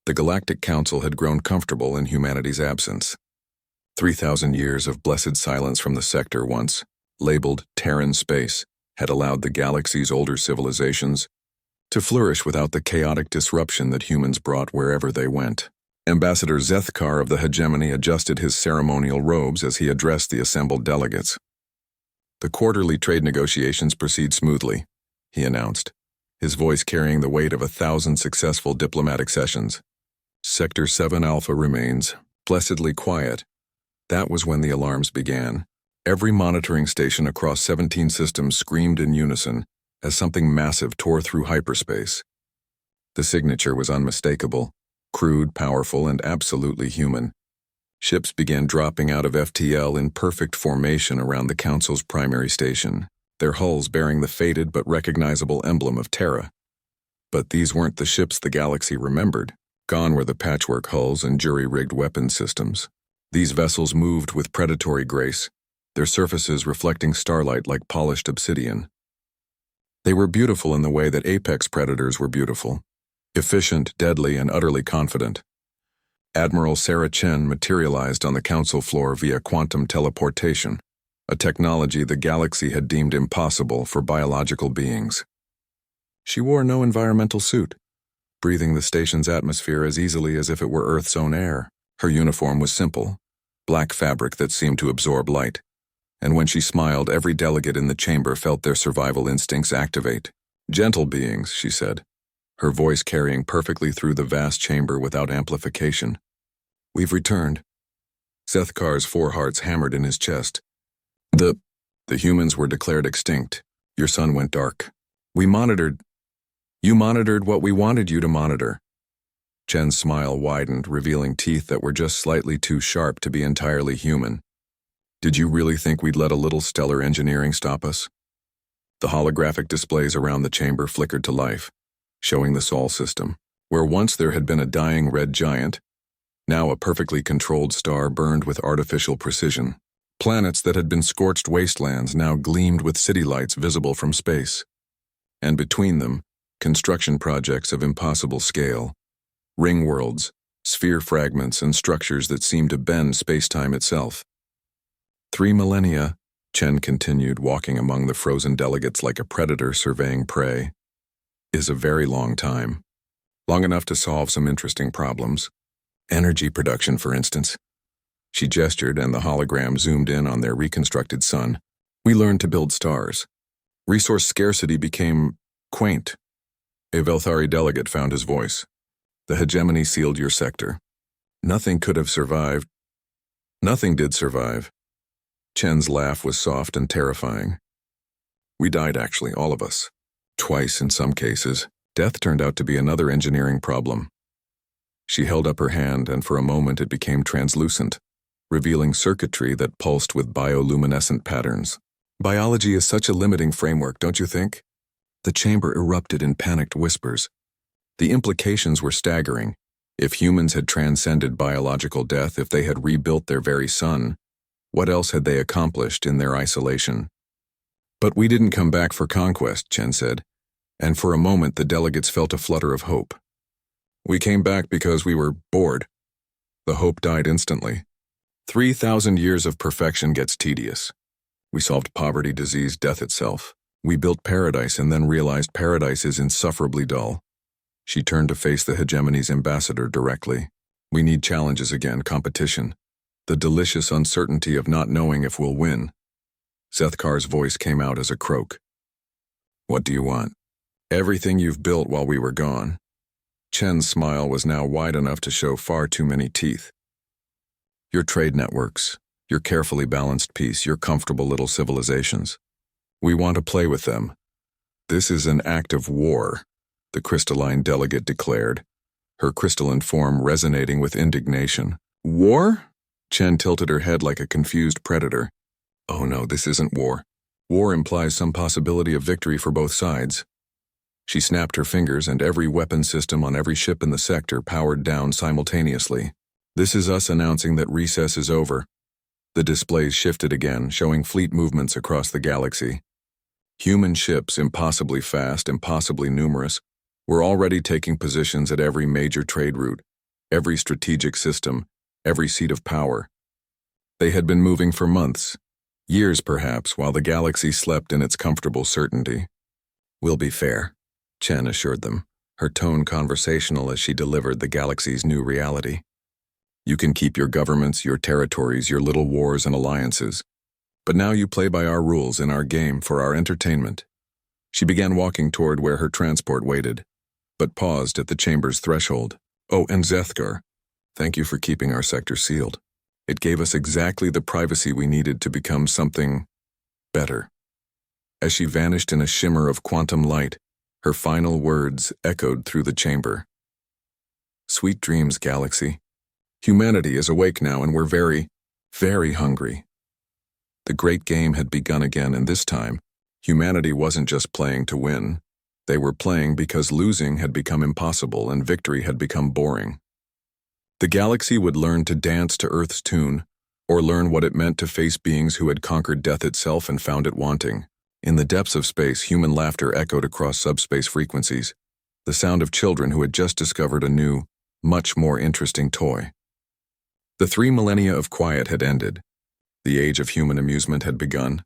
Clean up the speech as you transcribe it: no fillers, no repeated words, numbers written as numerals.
The Galactic Council had grown comfortable in humanity's absence. 3,000 years of blessed silence from the sector once, labeled Terran space, had allowed the galaxy's older civilizations to flourish without the chaotic disruption that humans brought wherever they went. Ambassador Zethkar of the hegemony adjusted his ceremonial robes as he addressed the assembled delegates. "The quarterly trade negotiations proceed smoothly," he announced, his voice carrying the weight of 1,000 successful diplomatic sessions. Sector 7 Alpha remains blessedly quiet. That was when the alarms began. Every monitoring station across 17 systems screamed in unison as something massive tore through hyperspace. The signature was unmistakable, crude, powerful, and absolutely human. Ships began dropping out of FTL in perfect formation around the Council's primary station, their hulls bearing the faded but recognizable emblem of Terra. But these weren't the ships the galaxy remembered. Gone were the patchwork hulls and jury-rigged weapons systems. These vessels moved with predatory grace, their surfaces reflecting starlight like polished obsidian. They were beautiful in the way that apex predators were beautiful, efficient, deadly, and utterly confident. Admiral Sarah Chen materialized on the council floor via quantum teleportation, a technology the galaxy had deemed impossible for biological beings. She wore no environmental suit, breathing the station's atmosphere as easily as if it were Earth's own air. Her uniform was simple, black fabric that seemed to absorb light, and when she smiled, every delegate in the chamber felt their survival instincts activate. "Gentle beings," she said, her voice carrying perfectly through the vast chamber without amplification. "We've returned." Zethkar's 4 hearts hammered in his chest. The humans were declared extinct. Your sun went dark. You monitored what we wanted you to monitor." Chen's smile widened, revealing teeth that were just slightly too sharp to be entirely human. "Did you really think we'd let a little stellar engineering stop us?" The holographic displays around the chamber flickered to life, showing the Sol system, where once there had been a dying red giant, now a perfectly controlled star burned with artificial precision. Planets that had been scorched wastelands now gleamed with city lights visible from space. And between them, construction projects of impossible scale, ring worlds, sphere fragments, and structures that seemed to bend space-time itself. 3 millennia, Chen continued, walking among the frozen delegates like a predator surveying prey, is a very long time. Long enough to solve some interesting problems. Energy production, for instance. She gestured, and the hologram zoomed in on their reconstructed sun. "We learned to build stars. Resource scarcity became quaint." A Velthari delegate found his voice. "The hegemony sealed your sector. Nothing could have survived. Nothing did survive." Chen's laugh was soft and terrifying. "We died, actually, all of us. Twice in some cases. Death turned out to be another engineering problem." She held up her hand, and for a moment it became translucent, revealing circuitry that pulsed with bioluminescent patterns. "Biology is such a limiting framework, don't you think?" The chamber erupted in panicked whispers. The implications were staggering. If humans had transcended biological death, if they had rebuilt their very sun, what else had they accomplished in their isolation? "But we didn't come back for conquest," Chen said, and for a moment the delegates felt a flutter of hope. "We came back because we were bored." The hope died instantly. 3,000 years of perfection gets tedious. We solved poverty, disease, death itself. We built paradise and then realized paradise is insufferably dull. She turned to face the hegemony's ambassador directly. "We need challenges again, competition. The delicious uncertainty of not knowing if we'll win." Zethkar's voice came out as a croak. "What do you want?" "Everything you've built while we were gone." Chen's smile was now wide enough to show far too many teeth. "Your trade networks, your carefully balanced peace, your comfortable little civilizations. We want to play with them." "This is an act of war," the crystalline delegate declared, her crystalline form resonating with indignation. "War?" Chen tilted her head like a confused predator. "Oh no, this isn't war. War implies some possibility of victory for both sides." She snapped her fingers, and every weapon system on every ship in the sector powered down simultaneously. "This is us announcing that recess is over." The displays shifted again, showing fleet movements across the galaxy. Human ships, impossibly fast, impossibly numerous, were already taking positions at every major trade route, every strategic system, every seat of power. They had been moving for months, years perhaps, while the galaxy slept in its comfortable certainty. "We'll be fair," Chen assured them, her tone conversational as she delivered the galaxy's new reality. "You can keep your governments, your territories, your little wars and alliances. But now you play by our rules in our game for our entertainment." She began walking toward where her transport waited, but paused at the chamber's threshold. "Oh, and Zethgar, thank you for keeping our sector sealed. It gave us exactly the privacy we needed to become something better." As she vanished in a shimmer of quantum light, her final words echoed through the chamber. "Sweet dreams, Galaxy. Humanity is awake now and we're very, very hungry." The great game had begun again, and this time, humanity wasn't just playing to win. They were playing because losing had become impossible and victory had become boring. The galaxy would learn to dance to Earth's tune, or learn what it meant to face beings who had conquered death itself and found it wanting. In the depths of space, human laughter echoed across subspace frequencies, the sound of children who had just discovered a new, much more interesting toy. The 3 millennia of quiet had ended. The age of human amusement had begun.